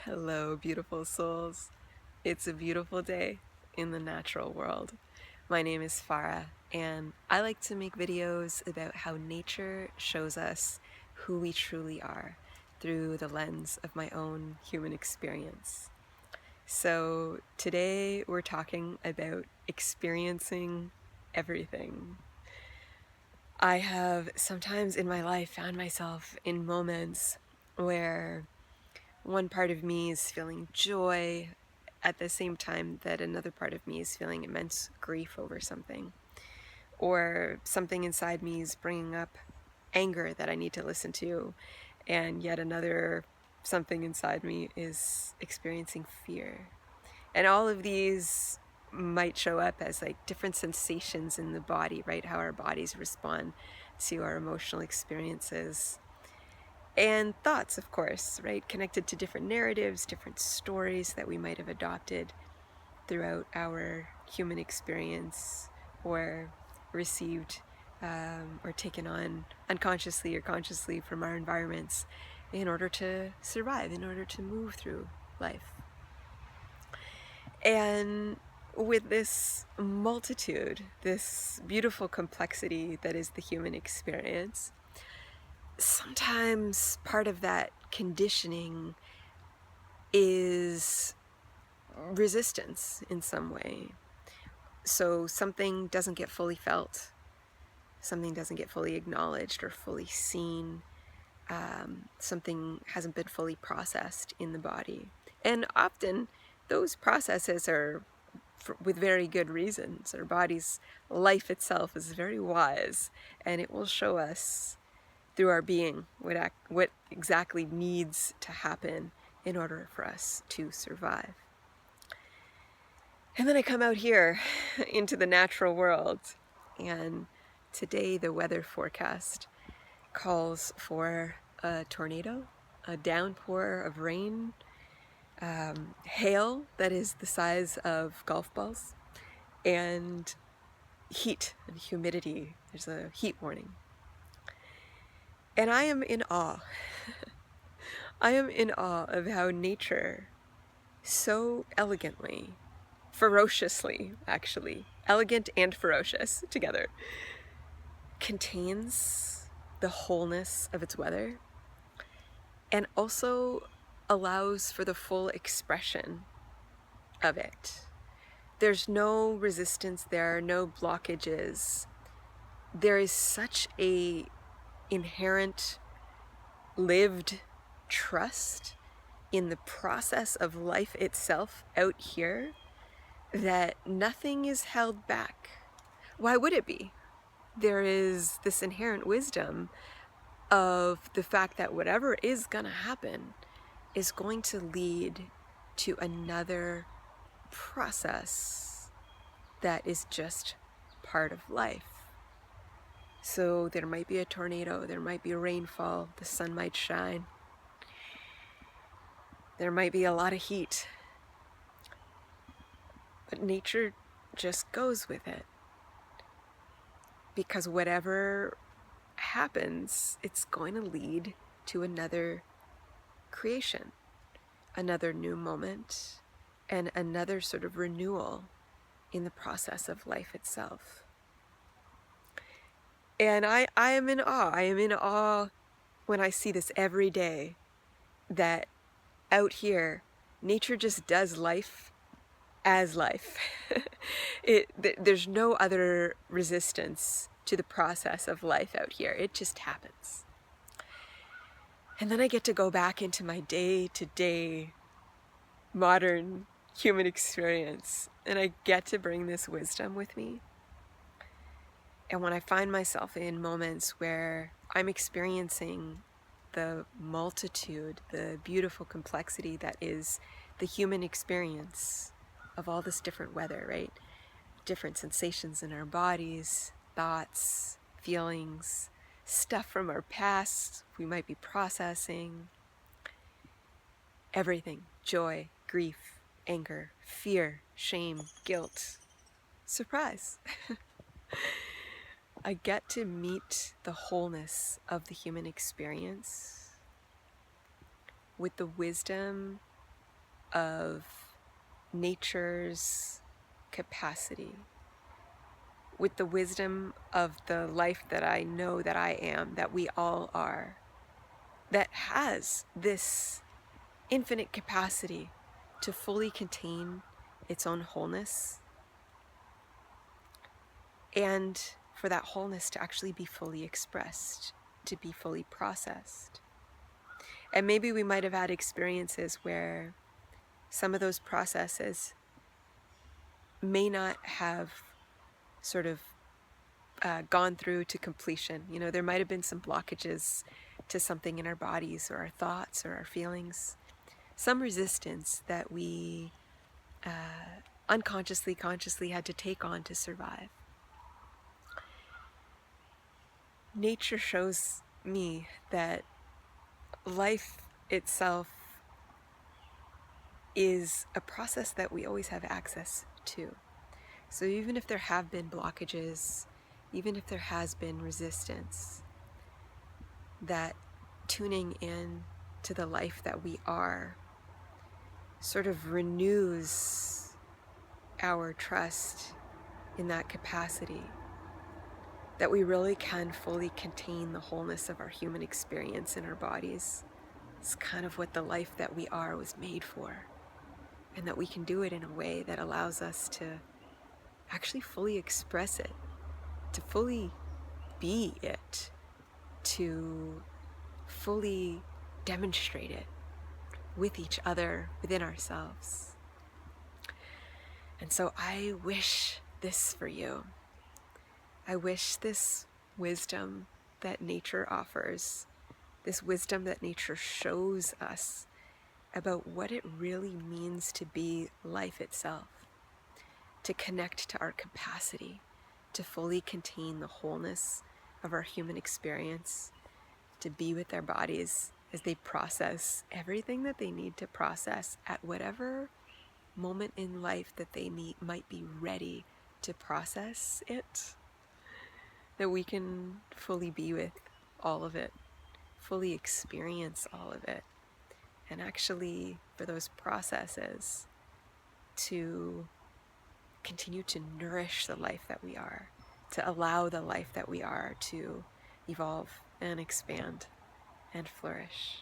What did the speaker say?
Hello, beautiful souls. It's a beautiful day in the natural world. My name is Farah, and I like to make videos about how nature shows us who we truly are through the lens of my own human experience. So today we're talking about experiencing everything. I have sometimes in my life found myself in moments where one part of me is feeling joy at the same time that another part of me is feeling immense grief over something. Or something inside me is bringing up anger that I need to listen to, and yet another something inside me is experiencing fear. And all of these might show up as like different sensations in the body, right? How our bodies respond to our emotional experiences. And thoughts, of course, right? Connected to different narratives, different stories that we might have adopted throughout our human experience or received or taken on unconsciously or consciously from our environments in order to survive, in order to move through life. And with this multitude, this beautiful complexity that is the human experience, sometimes part of that conditioning is resistance in some way. So something doesn't get fully felt, something doesn't get fully acknowledged or fully seen, something hasn't been fully processed in the body. And often those processes are with very good reasons. Our body's life itself is very wise, and it will show us through our being what exactly needs to happen in order for us to survive. And then I come out here into the natural world, and today the weather forecast calls for a tornado, a downpour of rain, hail that is the size of golf balls, and heat and humidity. There's a heat warning. And I am in awe. I am in awe of how nature so elegantly, ferociously, actually, elegant and ferocious together, contains the wholeness of its weather and also allows for the full expression of it. There's no resistance, there are no blockages. There is such a inherent lived trust in the process of life itself out here that nothing is held back. Why would it be? There is this inherent wisdom of the fact that whatever is going to happen is going to lead to another process that is just part of life. So there might be a tornado, there might be a rainfall, the sun might shine, there might be a lot of heat, but nature just goes with it. Because whatever happens, it's going to lead to another creation, another new moment, and another sort of renewal in the process of life itself. And I am in awe. I am in awe when I see this every day, that out here, nature just does life as life. There's no other resistance to the process of life out here. It just happens. And then I get to go back into my day-to-day modern human experience, and I get to bring this wisdom with me. And when I find myself in moments where I'm experiencing the multitude, the beautiful complexity that is the human experience of all this different weather, right? Different sensations in our bodies, thoughts, feelings, stuff from our past we might be processing. Everything: joy, grief, anger, fear, shame, guilt, surprise. I get to meet the wholeness of the human experience with the wisdom of nature's capacity, with the wisdom of the life that I know that I am, that we all are, that has this infinite capacity to fully contain its own wholeness, and for that wholeness to actually be fully expressed, to be fully processed. And maybe we might have had experiences where some of those processes may not have sort of gone through to completion. You know, there might have been some blockages to something in our bodies or our thoughts or our feelings, some resistance that we unconsciously, consciously had to take on to survive. Nature shows me that life itself is a process that we always have access to. So even if there have been blockages, even if there has been resistance, that tuning in to the life that we are sort of renews our trust in that capacity, that we really can fully contain the wholeness of our human experience in our bodies. It's kind of what the life that we are was made for, and that we can do it in a way that allows us to actually fully express it, to fully be it, to fully demonstrate it with each other, within ourselves. And so I wish this for you. I wish this wisdom that nature offers, this wisdom that nature shows us about what it really means to be life itself, to connect to our capacity to fully contain the wholeness of our human experience, to be with their bodies as they process everything that they need to process at whatever moment in life that they might be ready to process it, that we can fully be with all of it, fully experience all of it, and actually for those processes to continue to nourish the life that we are, to allow the life that we are to evolve and expand and flourish.